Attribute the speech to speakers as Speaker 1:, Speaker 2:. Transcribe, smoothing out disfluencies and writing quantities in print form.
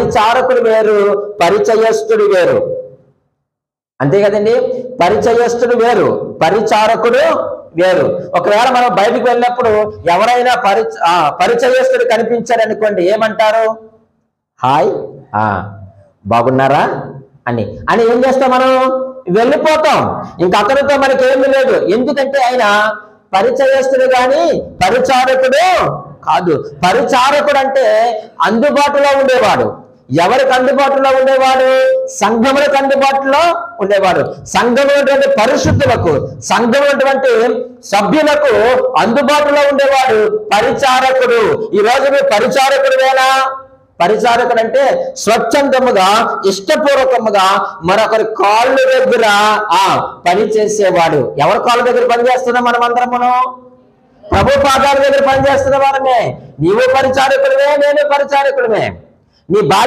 Speaker 1: పరిచారకుడు వేరు, పరిచయస్తుడు వేరు. అంతే కదండి, పరిచయస్తుడు వేరు, పరిచారకుడు వేరు. ఒకవేళ మనం బయటకు వెళ్ళినప్పుడు ఎవరైనా పరిచయస్తుడు కనిపించారనుకోండి, ఏమంటారు? హాయ్, బాగున్నారా అని ఏం చేస్తాం? మనం వెళ్ళిపోతాం. ఇంకా అతనితో మనకి ఏమీ లేదు. ఎందుకంటే ఆయన పరిచయస్తుడు కానీ పరిచారకుడు కాదు. పరిచారకుడు అంటే అందుబాటులో ఉండేవాడు. ఎవరికి అందుబాటులో ఉండేవాడు? సంఘములకు అందుబాటులో ఉండేవాడు. సంఘమైనటువంటి పరిశుద్ధులకు, సంఘమైనటువంటి సభ్యులకు అందుబాటులో ఉండేవాడు పరిచారకుడు. ఈ రోజు మీరు పరిచారకుడువేనా? పరిచారకుడు అంటే స్వచ్ఛందముగా, ఇష్టపూర్వకముగా మరొకరి కాళ్ళ దగ్గర పని చేసేవాడు. ఎవరి కాళ్ళ దగ్గర పని చేస్తున్నాం? మనమందరమును ప్రభు పాదాల దగ్గర పని చేస్తున్న వారమే. నీవు పరిచారకుడివే, నేను పరిచారకుడివే. నీ